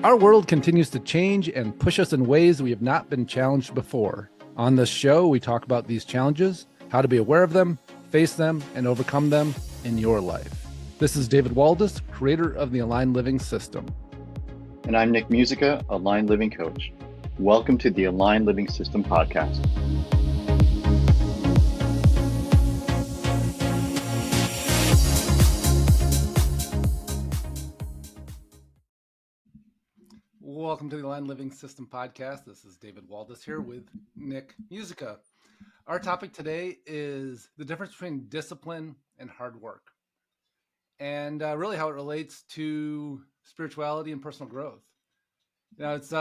Our world continues to change and push us in ways we have not been challenged before. On this show, we talk about these challenges, how to be aware of them, face them, and overcome them in your life. This is David Waldas, creator of the Aligned Living System. And I'm Nick Musica, Aligned Living Coach. Welcome to the Aligned Living System podcast. Welcome to the Aligned Living System podcast. This is David Waldas here with Nick Musica. Our topic today is the difference between discipline and hard work, and really how it relates to spirituality and personal growth. Now, it's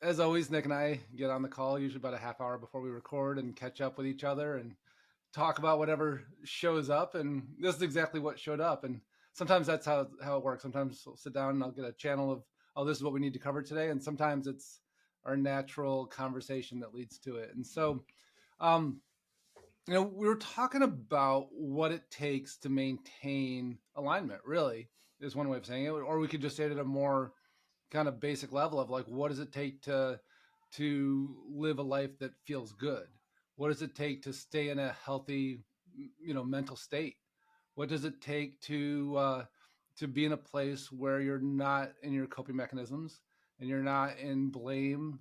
as always, Nick and I get on the call usually about a half hour before we record and catch up with each other and talk about whatever shows up. And this is exactly what showed up. And sometimes that's how it works. Sometimes we'll sit down and I'll get a channel of, oh, this is what we need to cover today. And sometimes it's our natural conversation that leads to it. And so, we were talking about what it takes to maintain alignment, really, is one way of saying it. Or we could just say it at a more kind of basic level of like, what does it take to live a life that feels good? What does it take to stay in a healthy, mental state? What does it take to be in a place where you're not in your coping mechanisms and you're not in blame,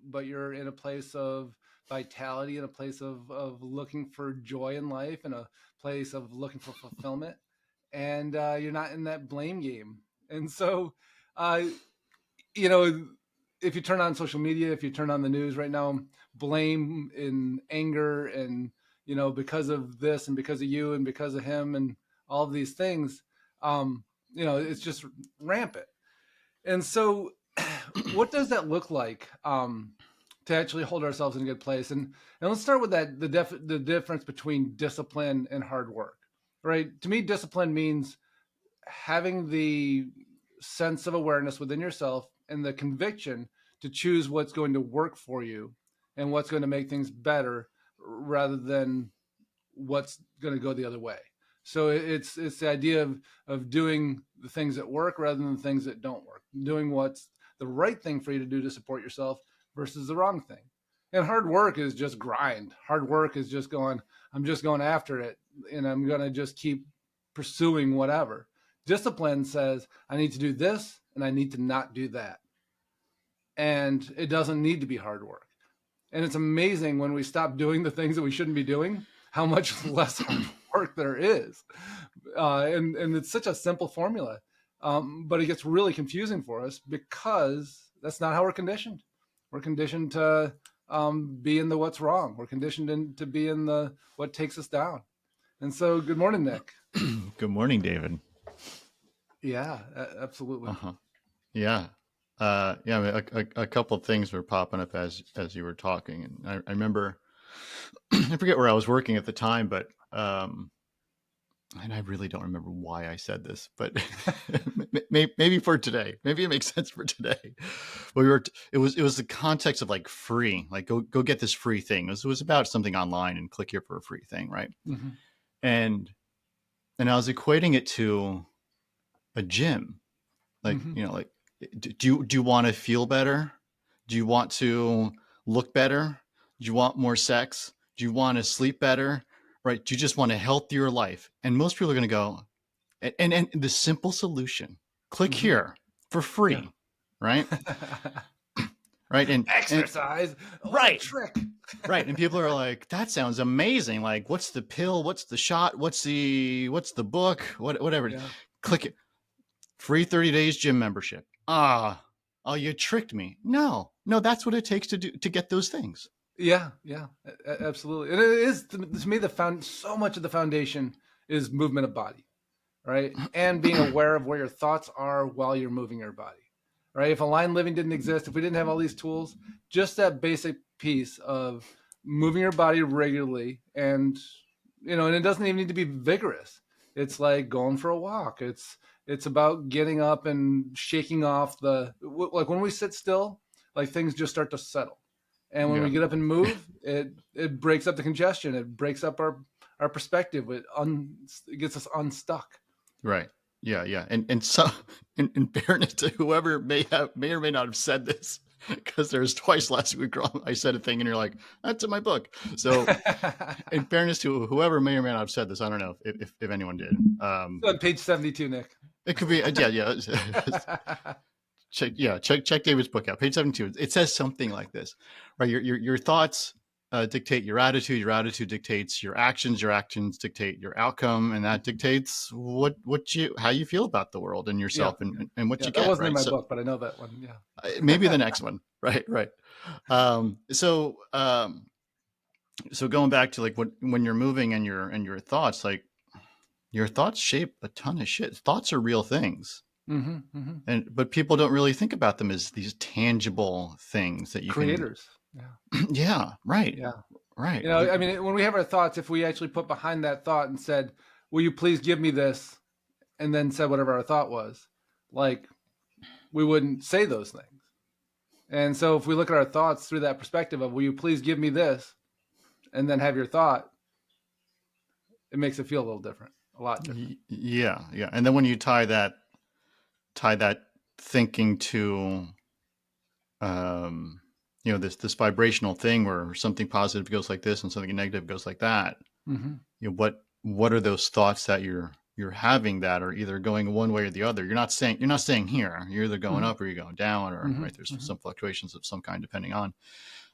but you're in a place of vitality, in a place of looking for joy in life, and a place of looking for fulfillment, and you're not in that blame game. And so, if you turn on social media, if you turn on the news right now, blame and anger and, because of this and because of you and because of him and all of these things, it's just rampant. And so what does that look like to actually hold ourselves in a good place? And let's start with that, the difference between discipline and hard work, right? To me, discipline means having the sense of awareness within yourself and the conviction to choose what's going to work for you and what's going to make things better rather than what's going to go the other way. So it's the idea of doing the things that work rather than the things that don't work, doing what's the right thing for you to do to support yourself versus the wrong thing. And hard work is just grind. Hard work is just I'm just going after it, and I'm going to just keep pursuing whatever. Discipline says, I need to do this and I need to not do that. And it doesn't need to be hard work. And it's amazing when we stop doing the things that we shouldn't be doing, how much less hard work there is. And it's such a simple formula, but it gets really confusing for us because that's not how we're conditioned. We're conditioned to be in the what's wrong. We're conditioned to be in the what takes us down. And so, good morning, Nick. Good morning, David. Yeah, absolutely. Yeah. A couple of things were popping up as you were talking. And I remember, I forget where I was working at the time, but, and I really don't remember why I said this, but maybe for today, maybe it makes sense for today. But it was the context of like free, like go get this free thing. It was about something online and click here for a free thing. Right. Mm-hmm. And I was equating it to a gym. Like, mm-hmm. Like, do you want to feel better? Do you want to look better? Do you want more sex? Do you want to sleep better? Right? Do you just want a healthier life? And most people are going to go, and the simple solution, click mm-hmm. here for free, yeah. Right? Right. And exercise, right. Trick. Right. And people are like, that sounds amazing. Like, what's the pill? What's the shot? What's the book? Whatever. Yeah. Click it. Free 30 days gym membership. Oh, you tricked me. No, that's what it takes to get those things. Yeah, absolutely. And it is, to me, so much of the foundation is movement of body, right? And being aware of where your thoughts are while you're moving your body, right? If aligned living didn't exist, if we didn't have all these tools, just that basic piece of moving your body regularly and it doesn't even need to be vigorous. It's like going for a walk. It's about getting up and shaking off like when we sit still, like things just start to settle. And when we get up and move, it breaks up the congestion. It breaks up our perspective. It gets us unstuck. Right. Yeah. And so, in fairness to whoever may or may not have said this, because there's twice last week I said a thing and you're like, that's in my book. So in fairness to whoever may or may not have said this, I don't know if anyone did. On page 72, Nick. It could be, yeah. Check David's book out, page 72. It says something like this, right? Your thoughts dictate your attitude. Your attitude dictates your actions. Your actions dictate your outcome, and that dictates how you feel about the world and yourself, and what you get. That wasn't right? in my book, but I know that one. Yeah, maybe the next one. Right. So going back to like when you're moving and your thoughts, like your thoughts shape a ton of shit. Thoughts are real things. But people don't really think about them as these tangible things that you creators. Yeah, right. Yeah, right. I mean, when we have our thoughts, if we actually put behind that thought and said, "Will you please give me this?" and then said whatever our thought was, like, we wouldn't say those things. And so, if we look at our thoughts through that perspective of "Will you please give me this?" and then have your thought, it makes it feel a little different, a lot different. Yeah. And then when you tie that thinking to this vibrational thing where something positive goes like this and something negative goes like that, what are those thoughts that you're having that are either going one way or the other? You're not staying here. You're either going up or you're going down, or right, there's some fluctuations of some kind depending on,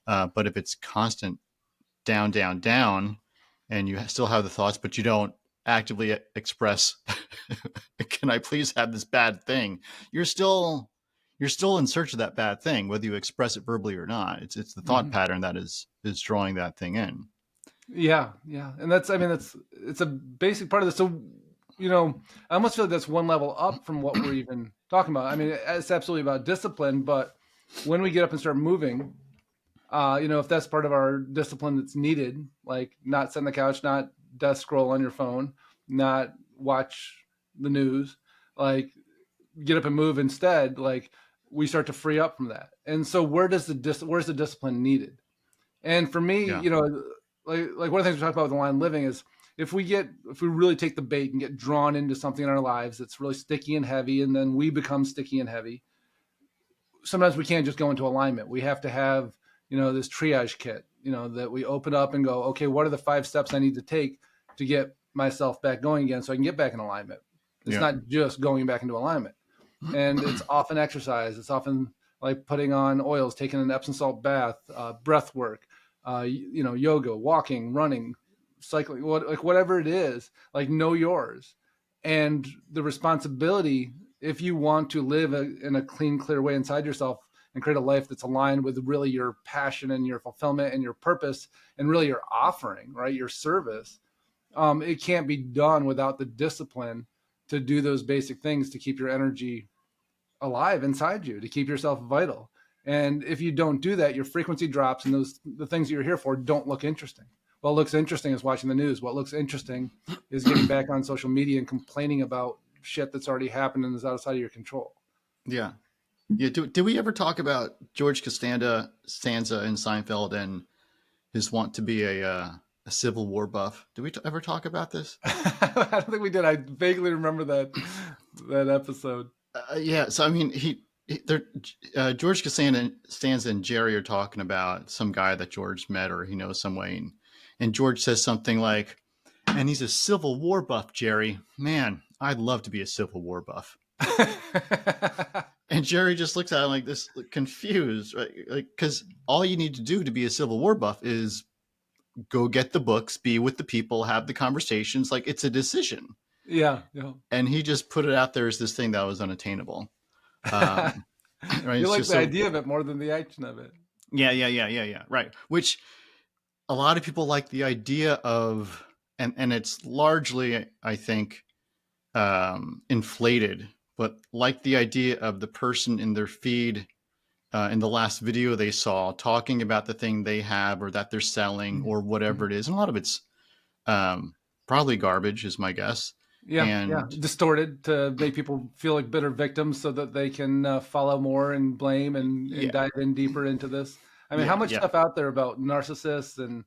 but if it's constant down, and you still have the thoughts, but you don't actively express, can I please have this bad thing? You're still in search of that bad thing, whether you express it verbally or not. It's the thought pattern that is drawing that thing in. Yeah. And it's a basic part of this. So, I almost feel like that's one level up from what we're even talking about. I mean, it's absolutely about discipline, but when we get up and start moving, if that's part of our discipline that's needed, like not sit on the couch, not desk scroll on your phone, not watch the news, like get up and move instead, like we start to free up from that. And so where's the discipline needed? And for me, like one of the things we talk about with Aligned Living is if we really take the bait and get drawn into something in our lives that's really sticky and heavy, and then we become sticky and heavy, sometimes we can't just go into alignment. We have to have, this triage kit, that we open up and go, okay, what are the 5 steps I need to take to get myself back going again so I can get back in alignment? It's not just going back into alignment. And it's often exercise. It's often like putting on oils, taking an Epsom salt bath, breath work, yoga, walking, running, cycling, whatever it is, like know yours. And the responsibility, if you want to live in a clean, clear way inside yourself and create a life that's aligned with really your passion and your fulfillment and your purpose and really your offering, right? Your service. It can't be done without the discipline to do those basic things to keep your energy alive inside you, to keep yourself vital. And if you don't do that, your frequency drops and the things that you're here for don't look interesting. What looks interesting is watching the news. What looks interesting is getting back on social media and complaining about shit that's already happened and is outside of your control. Yeah. Did we ever talk about George Costanza in Seinfeld and his want to be a Civil War buff? Did we ever talk about this? I don't think we did. I vaguely remember that episode. So I mean, George Costanza and Jerry are talking about some guy that George met or he knows some way, and George says something like, "And he's a Civil War buff, Jerry. Man, I'd love to be a Civil War buff." And Jerry just looks at him like this, confused, right? Like, because all you need to do to be a Civil War buff is go get the books, be with the people, have the conversations. Like, it's a decision. Yeah. And he just put it out there as this thing that was unattainable. Right? You like the idea of it more than the action of it. Yeah. Right. Which a lot of people like the idea of, and it's largely, I think, inflated, but like the idea of the person in their feed in the last video they saw talking about the thing they have or that they're selling or whatever it is. And a lot of it's probably garbage is my guess. Yeah. Distorted to make people feel like bitter victims so that they can follow more and blame and dive in deeper into this. I mean, how much stuff out there about narcissists and,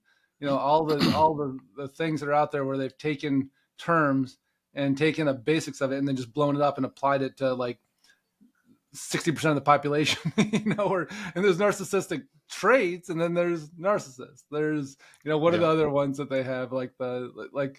all the things that are out there where they've taken terms and taken the basics of it and then just blown it up and applied it to like 60% of the population, and there's narcissistic traits, and then there's narcissists. There's, what are the other ones that they have? And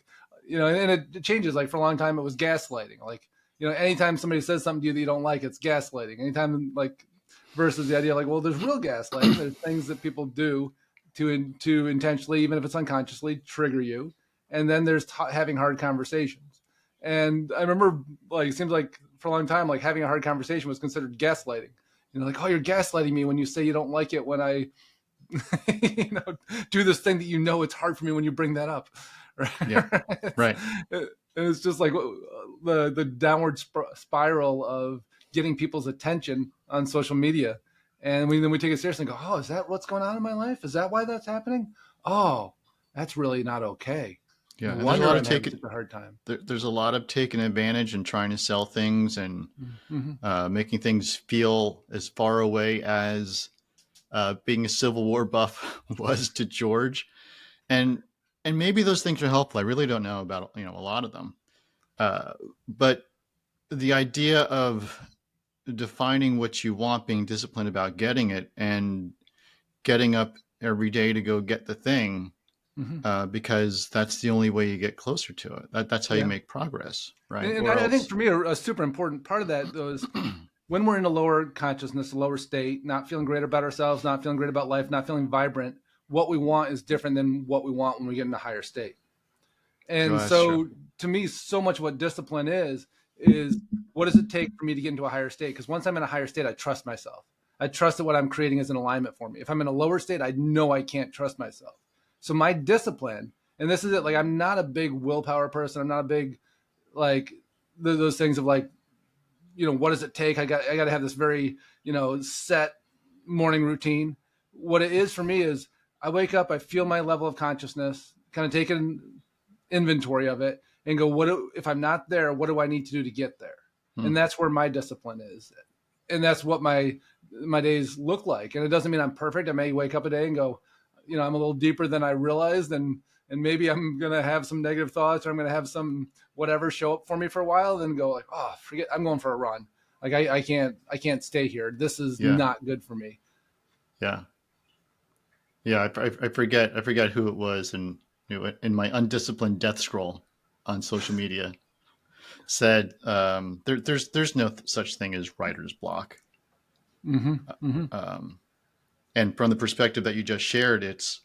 it changes. Like for a long time, it was gaslighting. Like, anytime somebody says something to you that you don't like, it's gaslighting. Anytime, like, versus the idea, like, well, there's real gaslighting. There's things that people do to intentionally, even if it's unconsciously, trigger you. And then there's having hard conversations. And I remember, like, it seems like for a long time, like having a hard conversation was considered gaslighting. Like, oh, you're gaslighting me when you say you don't like it when I, do this thing that it's hard for me when you bring that up. Right. Yeah. Right. And it's just like the downward spiral of getting people's attention on social media. And then we take it seriously and go, oh, is that what's going on in my life? Is that why that's happening? Oh, that's really not okay. Yeah, no wonder I'm having such a hard time. There's a lot of taking advantage and trying to sell things and making things feel as far away as being a Civil War buff was to George, and maybe those things are helpful. I really don't know about a lot of them, but the idea of defining what you want, being disciplined about getting it, and getting up every day to go get the thing. Because that's the only way you get closer to it. That's how you make progress, right? And I think for me, a super important part of that though is when we're in a lower consciousness, a lower state, not feeling great about ourselves, not feeling great about life, not feeling vibrant, what we want is different than what we want when we get in a higher state. And to me, so much of what discipline is what does it take for me to get into a higher state? Because once I'm in a higher state, I trust myself. I trust that what I'm creating is in alignment for me. If I'm in a lower state, I know I can't trust myself. So my discipline, and this is it, like I'm not a big willpower person. I'm not a big, like those things of like, what does it take? I got to have this very, set morning routine. What it is for me is I wake up, I feel my level of consciousness, kind of take an inventory of it and go, if I'm not there, what do I need to do to get there? And that's where my discipline is. And that's what my days look like. And it doesn't mean I'm perfect. I may wake up a day and go, I'm a little deeper than I realized, and maybe I'm going to have some negative thoughts, or I'm going to have some whatever show up for me for a while, then go like, oh, forget, I'm going for a run. Like I can't stay here. This is not good for me. Yeah. Yeah. I forget who it was. And in my undisciplined death scroll on social media said, there's no such thing as writer's block. And from the perspective that you just shared, it's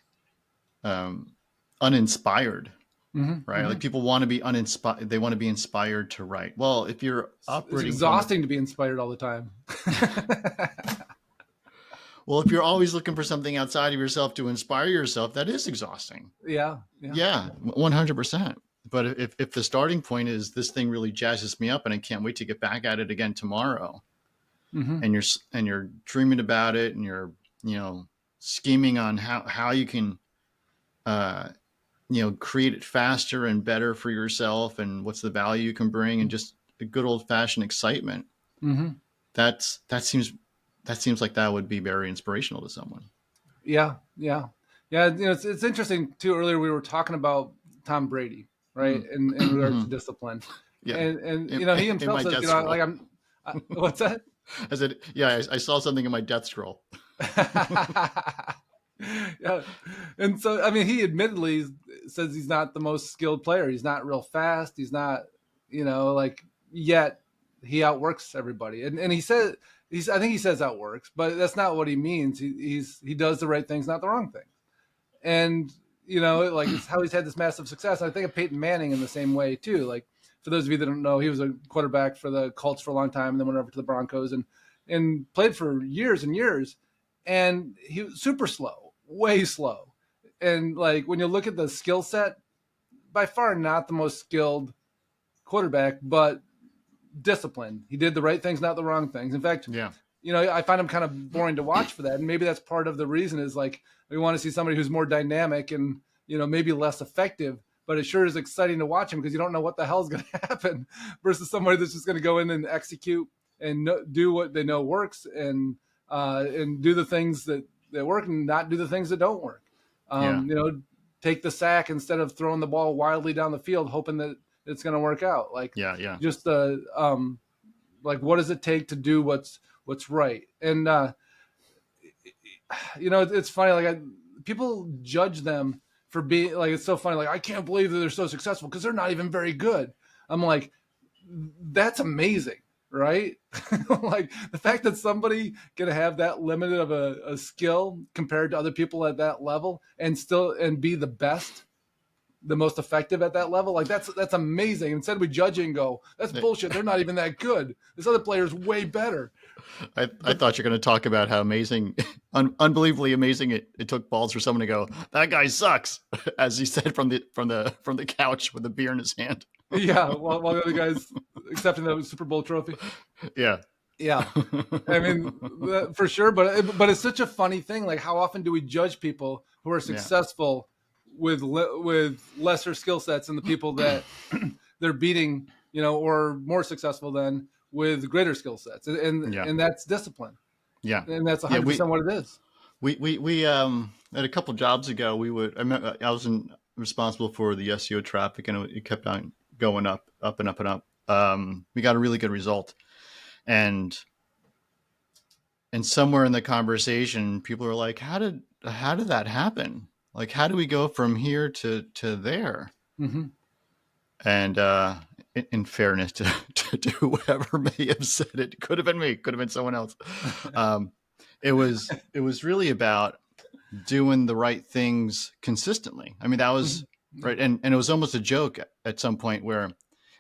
uninspired, right? Like people want to be uninspired. They want to be inspired to write. Well, if you're operating, it's exhausting to be inspired all the time. Well, if you're always looking for something outside of yourself to inspire yourself, that is exhausting. Yeah, 100%. But if the starting point is this thing really jazzes me up and I can't wait to get back at it again tomorrow, and you're dreaming about it, and you're scheming on how you can, create it faster and better for yourself, and what's the value you can bring, and just a good old fashioned excitement. That seems like that would be very inspirational to someone. Yeah. It's interesting too. Earlier we were talking about Tom Brady, right? In regards to discipline. Yeah. And he himself says, what's that? I said, I saw something in my death scroll. Yeah. And so, I mean, he admittedly says he's not the most skilled player. He's not real fast. He's not, yet he outworks everybody. And he said, I think he says outworks, but that's not what he means. He does the right things, not the wrong things. And, it's how he's had this massive success. I think of Peyton Manning in the same way too. Like, for those of you that don't know, he was a quarterback for the Colts for a long time, and then went over to the Broncos and played for years and years. And he was super slow, way slow. And like when you look at the skill set, by far not the most skilled quarterback, but disciplined. He did the right things, not the wrong things. In fact, I find him kind of boring to watch for that. And maybe that's part of the reason is like we want to see somebody who's more dynamic and, maybe less effective. But it sure is exciting to watch him because you don't know what the hell is going to happen versus somebody that's just going to go in and execute and do what they know works and do the things that work and not do the things that don't work. Take the sack instead of throwing the ball wildly down the field, hoping that it's going to work out. Like, Yeah. just like, what does it take to do what's right? And it's funny. Like, people judge them for being like, it's so funny. Like, I can't believe that they're so successful because they're not even very good. I'm like, that's amazing, right? Like, the fact that somebody can have that limited of a skill compared to other people at that level and be the best, the most effective at that level, like, that's amazing. Instead we judge it and go, that's bullshit, they're not even that good, this other player's way better. I thought you're going to talk about how amazing, unbelievably amazing it took balls for someone to go, that guy sucks, as he said from the couch with a beer in his hand. Yeah, while the other guy's accepting the Super Bowl trophy. Yeah. I mean, for sure. But it's such a funny thing. Like, how often do we judge people who are successful with lesser skill sets than the people that they're beating, or more successful than, with greater skill sets, and that's discipline. Yeah, and that's 100% what it is. We at a couple jobs ago, I was responsible for the SEO traffic, and it kept on going up and up and up. We got a really good result, and somewhere in the conversation, people are like, how did that happen? Like, how do we go from here to there? Mm-hmm. And in fairness to whoever may have said it, could have been me, could have been someone else. It was really about doing the right things consistently. I mean, that was right. And it was almost a joke at some point, where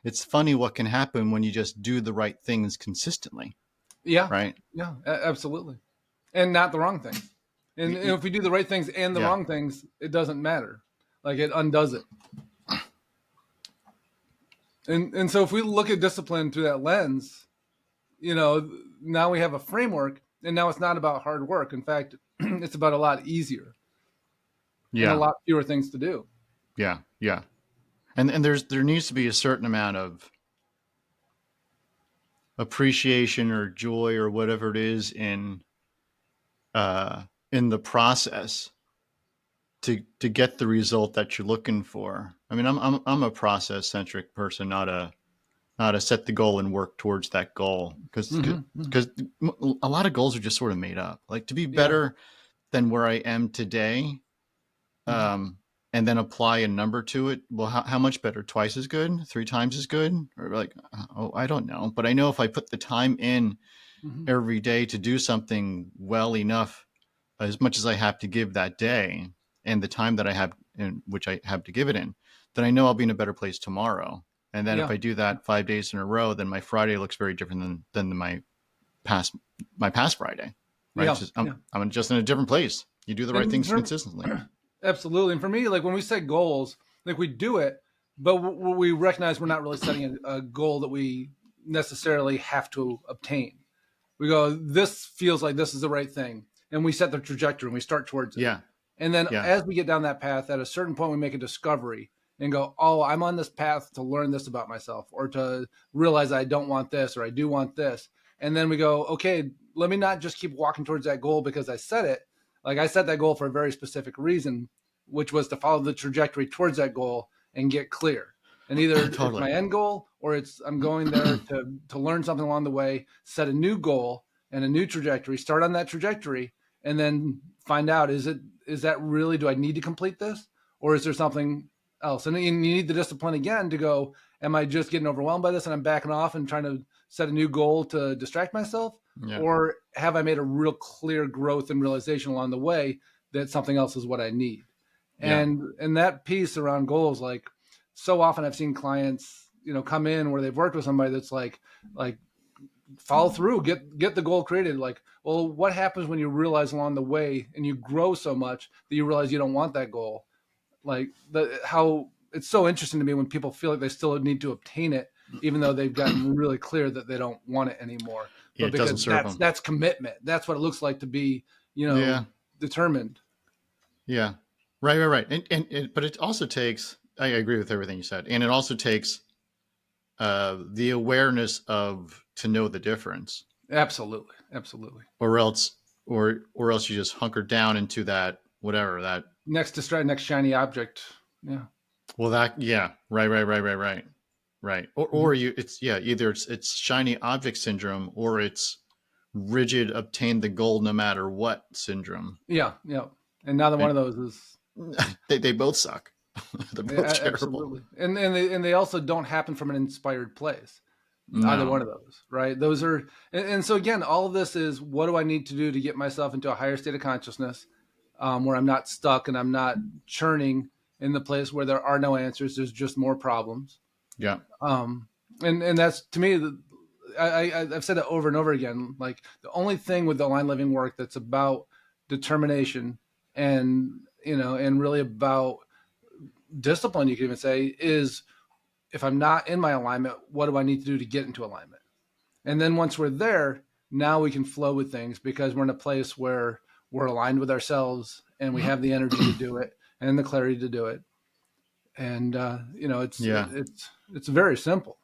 it's funny what can happen when you just do the right things consistently. Yeah. Right. Yeah, absolutely. And not the wrong thing. And if we do the right things and the wrong things, it doesn't matter. Like, it undoes it. And so if we look at discipline through that lens, now we have a framework, and now it's not about hard work. In fact, it's about a lot easier. Yeah. And a lot fewer things to do. Yeah. Yeah. And there needs to be a certain amount of appreciation or joy or whatever it is in the process to get the result that you're looking for. I mean, I'm a process centric person, not a set the goal and work towards that goal, because a lot of goals are just sort of made up. Like, to be better than where I am today, and then apply a number to it. Well, how much better? Twice as good? 3 times as good? Or like, I don't know. But I know if I put the time in every day to do something well enough, as much as I have to give that day, and the time that I have in which I have to give it in, then I know I'll be in a better place tomorrow. And then if I do that 5 days in a row, then my Friday looks very different than my past Friday. Right? I'm just in a different place. You do the right things consistently. Absolutely. And for me, like, when we set goals, like, we do it, but we recognize we're not really setting a goal that we necessarily have to obtain. We go, this feels like this is the right thing. And we set the trajectory and we start towards it. Yeah. And then as we get down that path, at a certain point, we make a discovery and go, oh, I'm on this path to learn this about myself, or to realize I don't want this, or I do want this. And then we go, okay, let me not just keep walking towards that goal because I set it. Like, I set that goal for a very specific reason, which was to follow the trajectory towards that goal and get clear. And either it's my end goal, or I'm going there to learn something along the way, set a new goal and a new trajectory, start on that trajectory, and then find out, is that really, do I need to complete this, or is there something else? And you need the discipline again to go, am I just getting overwhelmed by this and I'm backing off and trying to set a new goal to distract myself? Yeah. Or have I made a real clear growth and realization along the way that something else is what I need? Yeah. And that piece around goals, like, so often I've seen clients, come in where they've worked with somebody that's like follow through, get the goal created. Like, well, what happens when you realize along the way and you grow so much that you realize you don't want that goal? Like, how it's so interesting to me when people feel like they still need to obtain it, even though they've gotten really clear that they don't want it anymore. Yeah, but because that's commitment. That's what it looks like to be, determined. Yeah. Right. And but it also takes, I agree with everything you said. And it also takes the awareness to know the difference. Absolutely. Or else you just hunker down into that, whatever, that next shiny object. Yeah. Well, right. Right. Mhm. Or either it's shiny object syndrome or it's rigid obtain the goal no matter what syndrome. Yeah, yeah. And neither one And of those is they both suck. They're yeah, both terrible. absolutely. And they also don't happen from an inspired place. Either No. one of those, right? Those are, and so again, all of this is what do I need to do to get myself into a higher state of consciousness, where I'm not stuck and I'm not churning in the place where there are no answers. There's just more problems. Yeah. Um, and that's to me, I've said it over and over again. Like the only thing with the aligned living work that's about determination and and really about discipline, you could even say, is if I'm not in my alignment, what do I need to do to get into alignment? And then once we're there, now we can flow with things because we're in a place where we're aligned with ourselves and we have the energy to do it and the clarity to do it. And it's Yeah. it's very simple.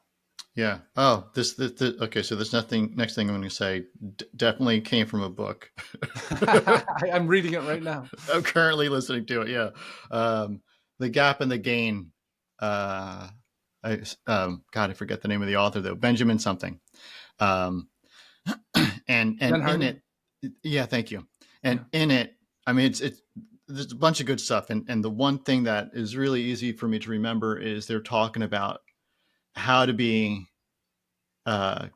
Yeah. Oh, this okay. So there's nothing. Next thing I'm going to say definitely came from a book. I'm reading it right now. I'm currently listening to it. Yeah. The Gap and the Gain. Uh, God, I forget the name of the author though. Benjamin something. Um, and Ben in Hardy. it, yeah, thank you. And Yeah. in it, I mean, it's there's a bunch of good stuff. And the one thing that is really easy for me to remember is they're talking about how to be uh,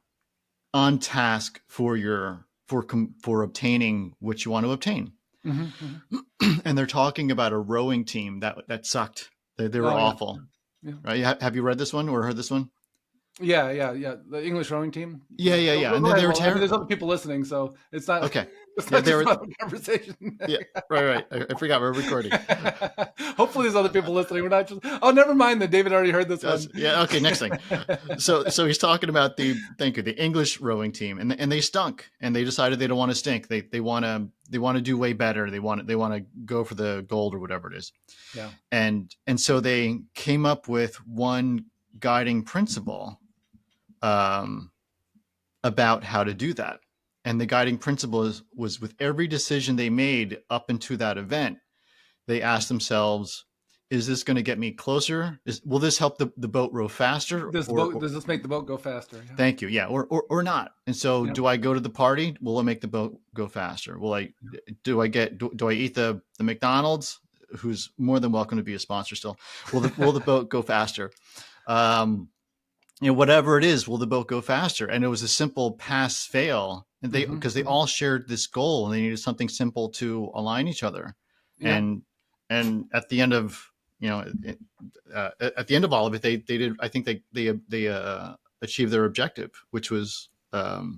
on task for for obtaining what you want to obtain. Mm-hmm, mm-hmm. And they're talking about a rowing team that sucked. They were Oh yeah. awful. Yeah. Right? Have you read this one or heard this one? Yeah. The English rowing team. Yeah, yeah, yeah. And Go ahead, they were Will. I mean, there's other terrible. people listening, so it's not Okay. it's Yeah, not they just were. my own conversation. Yeah, right. I forgot we're recording. Hopefully, there's other people listening. We're not just. Oh, never mind. That David already heard this one. Yeah. Okay. Next thing. So he's talking about the English rowing team, and they stunk, and they decided they don't want to stink. They want to do way better. They want to go for the gold or whatever it is. Yeah. And so they came up with one guiding principle um, about how to do that. And the guiding principle was with every decision they made up into that event, they asked themselves, is this going to get me closer? Will this help the boat row faster? Does this make the boat go faster? Yeah. Thank you. Yeah. Or not. And so Yeah. do I go to the party? Will it make the boat go faster? Do I eat the McDonald's, who's more than welcome to be a sponsor still? Will the boat go faster? Whatever it is, will the boat go faster? And it was a simple pass fail. And because they all shared this goal and they needed something simple to align each other. Yeah. And at the end of, at the end of all of it, they did, I think they achieved their objective, which was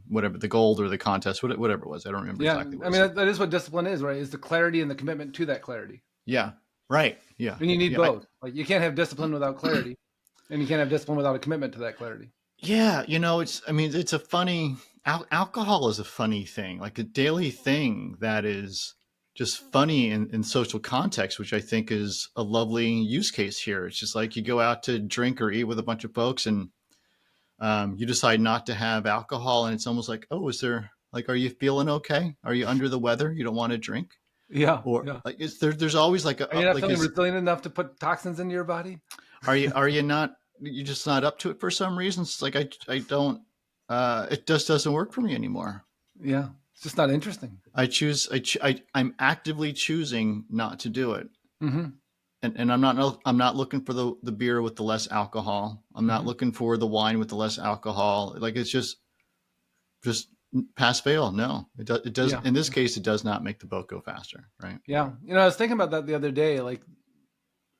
whatever the gold or the contest, whatever it was. I don't remember exactly what I mean, that is what discipline is, right? Is the clarity and the commitment to that clarity. Yeah. Right. Yeah. And you need both. Like you can't have discipline without clarity, and you can't have discipline without a commitment to that clarity. Yeah. It's a funny, alcohol is a funny thing, like a daily thing that is just funny in social context, which I think is a lovely use case here. It's just like you go out to drink or eat with a bunch of folks and you decide not to have alcohol. And it's almost like, oh, are you feeling okay? Are you under the weather? You don't want to drink? Yeah. Or yeah. like there's always like are you not feeling resilient enough to put toxins into your body? Are you not, you're just not up to it for some reason? It's like, I don't, it just doesn't work for me anymore. Yeah. It's just not interesting. I'm actively choosing not to do it. Mm-hmm. And I'm not looking for the beer with the less alcohol. I'm not looking for the wine with the less alcohol. Like it's just pass fail. No, it does. Yeah. In this case, it does not make the boat go faster. Right. Yeah. I was thinking about that the other day, like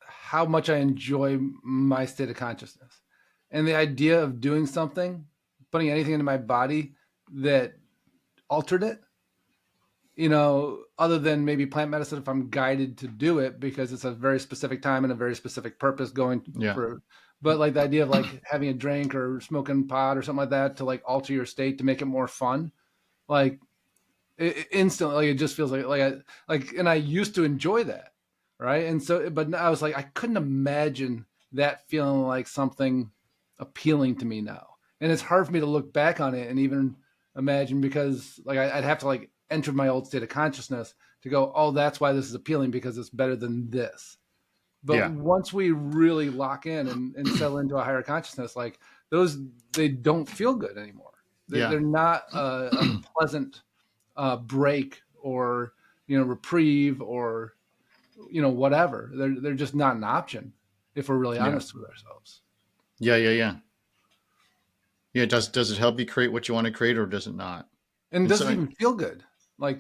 how much I enjoy my state of consciousness and the idea of doing something, putting anything into my body that altered it, other than maybe plant medicine if I'm guided to do it because it's a very specific time and a very specific purpose going through. But like the idea of like having a drink or smoking pot or something like that to like alter your state to make it more fun, like it instantly, like it just feels and I used to enjoy that. Right. And so, but I was like, I couldn't imagine that feeling like something appealing to me now. And it's hard for me to look back on it and even imagine because like I'd have to like enter my old state of consciousness to go, oh, that's why this is appealing because it's better than this. But Yeah. once we really lock in and settle into a higher consciousness, like those, they don't feel good anymore. Yeah. They're not a pleasant break or, reprieve or, whatever. They're just not an option if we're really Yeah. honest with ourselves. Yeah. Yeah. Yeah. Yeah. Does it help you create what you want to create, or does it not? And it And so doesn't even feel good. Like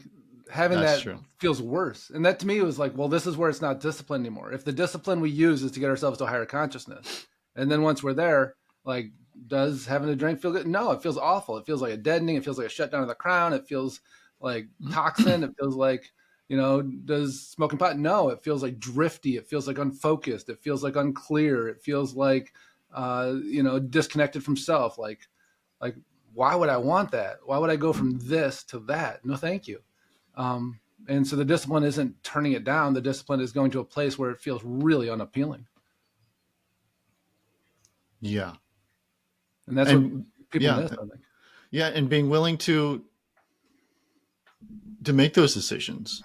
having that's that true. feels worse. And that to me was like, well, this is where it's not discipline anymore. If the discipline we use is to get ourselves to a higher consciousness, and then once we're there, like, does having a drink feel good? No, it feels awful. It feels like a deadening. It feels like a shutdown of the crown. It feels like toxin. It feels like, does smoking pot? No, it feels like drifty. It feels like unfocused. It feels like unclear. It feels like, disconnected from self. Like, why would I want that? Why would I go from this to that? No, thank you. And so the discipline isn't turning it down. The discipline is going to a place where it feels really unappealing. Yeah. And that's And what people yeah. miss, I think. Yeah. And being willing to make those decisions.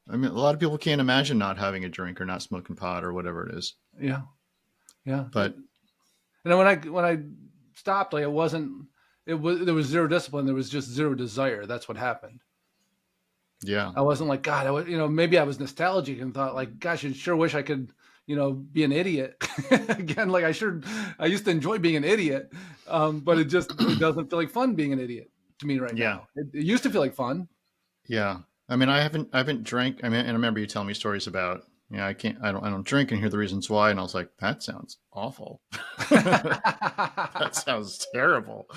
I mean, a lot of people can't imagine not having a drink or not smoking pot or whatever it is. Yeah. Yeah. But And then when I stopped, like there was zero discipline. There was just zero desire. That's what happened. yeah. I wasn't like, God, maybe I was nostalgic and thought like, gosh, I sure wish I could, be an idiot again. Like I used to enjoy being an idiot. But it doesn't feel like fun being an idiot to me right Yeah. now. It used to feel like fun. Yeah. I mean, I haven't drank. I mean, and I remember you telling me stories about, I don't drink and hear the reasons why. And I was like, that sounds awful. That sounds terrible.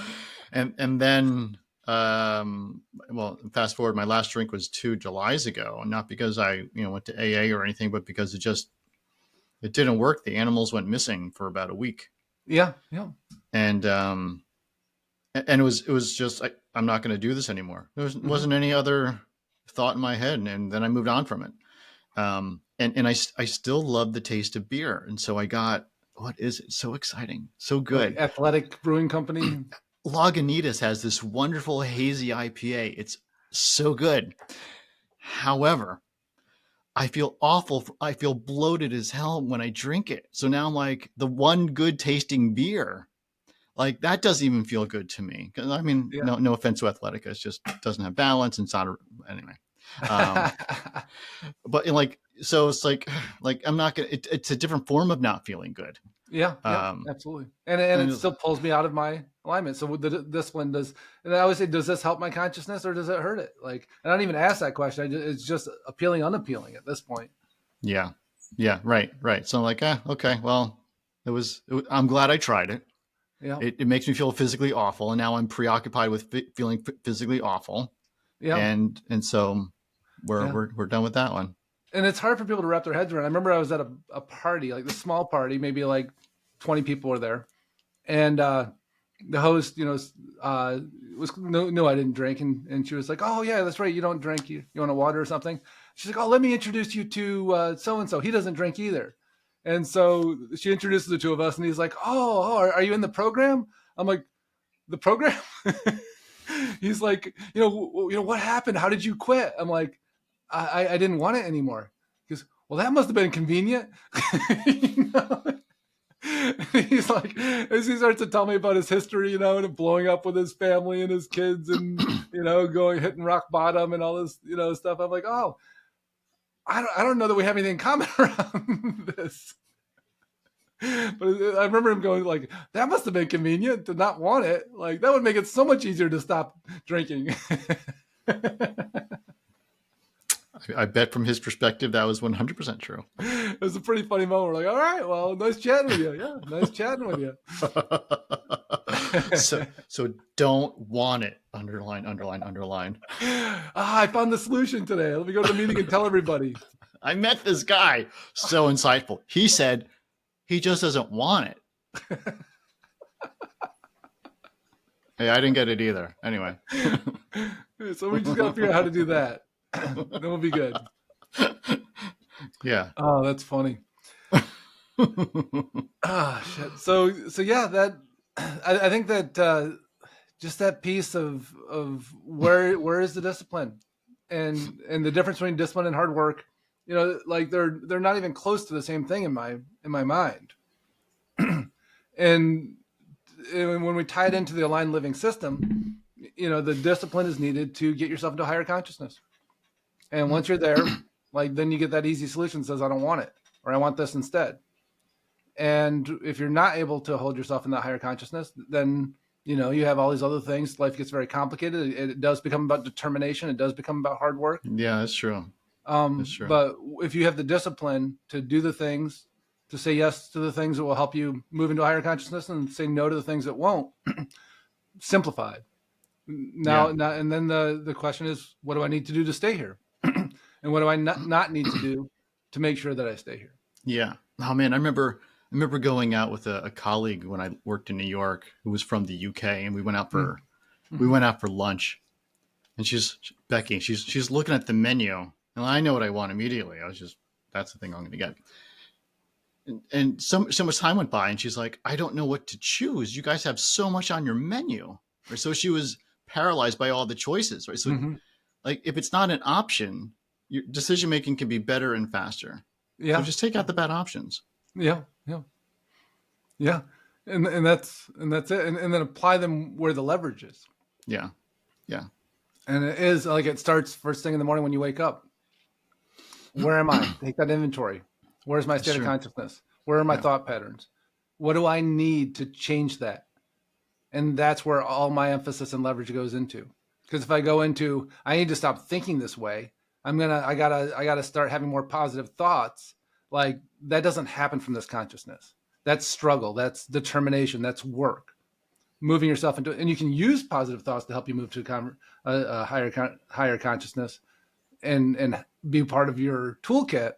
And then, well, fast forward, my last drink was 2 Julys ago, and not because I, went to AA or anything, but because it didn't work. The animals went missing for about a week. Yeah. Yeah. And it was just, I'm not going to do this anymore. There wasn't any other thought in my head. And then I moved on from it. And I still love the taste of beer. And so I got, what is it? So exciting. So good. Like Athletic Brewing Company. Lagunitas has this wonderful hazy IPA. It's so good. However, I feel awful. I feel bloated as hell when I drink it. So now I'm like, the one good tasting beer, like that doesn't even feel good to me. Cause I mean, Yeah. no offense to Athletica. It just doesn't have balance. And it's not anyway. But like, so it's like I'm not gonna. It's a different form of not feeling good. Yeah, absolutely. And it still pulls me out of my alignment. So the discipline does, and I always say, does this help my consciousness or does it hurt it? Like, and I don't even ask that question. It's just appealing, unappealing at this point. Yeah. Right. So I'm like, okay, well, I'm glad I tried it. Yeah. It makes me feel physically awful, and now I'm preoccupied with feeling physically awful. Yeah. And so we're done with that one. And it's hard for people to wrap their heads around. I remember I was at a party, like the small party, maybe like 20 people were there. And the host, knew I didn't drink. And she was like, oh, yeah, that's right. You don't drink. You want a water or something? She's like, oh, let me introduce you to so-and-so. He doesn't drink either. And so she introduces the two of us. And he's like, oh, are you in the program? I'm like, the program? He's like, what happened? How did you quit? I'm like, I didn't want it anymore. He goes, well, that must have been convenient. He's like, as he starts to tell me about his history, and blowing up with his family and his kids and, hitting rock bottom and all this, stuff. I'm like, oh, I don't know that we have anything in common around this. But I remember him going like, that must have been convenient to not want it. Like that would make it so much easier to stop drinking. I bet from his perspective, that was 100% true. It was a pretty funny moment. We're like, all right, well, nice chatting with you. Yeah, nice chatting with you. So don't want it. Underline. I found the solution today. Let me go to the meeting and tell everybody. I met this guy. So insightful. He said he just doesn't want it. Hey, I didn't get it either. Anyway. So we just got to figure out how to do that. Then we'll be good. Yeah. Oh, that's funny. Shit. So yeah, that I think that just that piece of where is the discipline and the difference between discipline and hard work like they're not even close to the same thing in my mind. And when we tie it into the aligned living system, the discipline is needed to get yourself into higher consciousness. And once you're there, like, then you get that easy solution that says, I don't want it, or I want this instead. And if you're not able to hold yourself in that higher consciousness, then, you have all these other things. Life gets very complicated. It does become about determination. It does become about hard work. Yeah, that's true. That's true. But if you have the discipline to do the things, to say yes to the things that will help you move into a higher consciousness and say no to the things that won't, simplified. Now, and then the question is, what do I need to do to stay here? And what do I not need to do to make sure that I stay here? Yeah. Oh man, I remember going out with a colleague when I worked in New York who was from the UK, and we went out for lunch. And Becky, she's looking at the menu, and I know what I want immediately. That's the thing I'm going to get. And so much time went by, and she's like, I don't know what to choose. You guys have so much on your menu. Right? So she was paralyzed by all the choices. Right. So like, if it's not an option, your decision making can be better and faster. Yeah. So just take out the bad options. Yeah. And that's it. And then apply them where the leverage is. Yeah. And it is like, it starts first thing in the morning when you wake up. Where am I? Take that inventory. Where's my state of consciousness? Where are my thought patterns? What do I need to change that? And that's where all my emphasis and leverage goes into. Because if I go into, I need to stop thinking this way, I gotta start having more positive thoughts. Like, that doesn't happen from this consciousness. That's struggle. That's determination. That's work. Moving yourself into, and you can use positive thoughts to help you move to a higher consciousness and be part of your toolkit,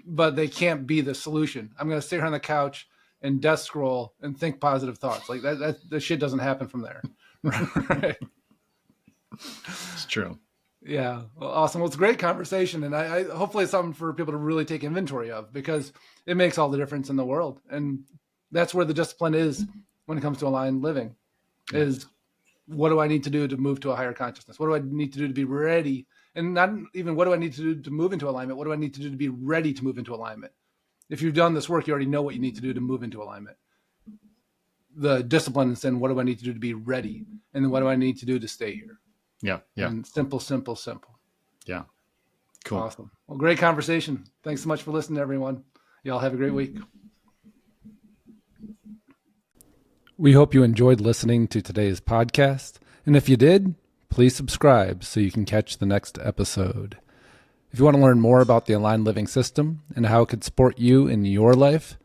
but they can't be the solution. I'm going to sit here on the couch and death scroll and think positive thoughts. Like that the shit doesn't happen from there. Right? It's true. Yeah. Well, awesome. Well, it's a great conversation. And I hopefully it's something for people to really take inventory of, because it makes all the difference in the world. And that's where the discipline is when it comes to aligned living, is what do I need to do to move to a higher consciousness? What do I need to do to be ready? And not even what do I need to do to move into alignment? What do I need to do to be ready to move into alignment? If you've done this work, you already know what you need to do to move into alignment. The discipline is then, what do I need to do to be ready? And then what do I need to do to stay here? Yeah. And simple. Yeah. Cool. Awesome. Well, great conversation. Thanks so much for listening, everyone. Y'all have a great week. We hope you enjoyed listening to today's podcast. And if you did, please subscribe so you can catch the next episode. If you want to learn more about the Aligned Living System and how it could support you in your life,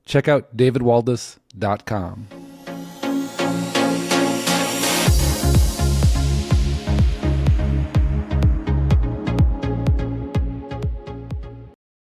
check out davidwaldas.com.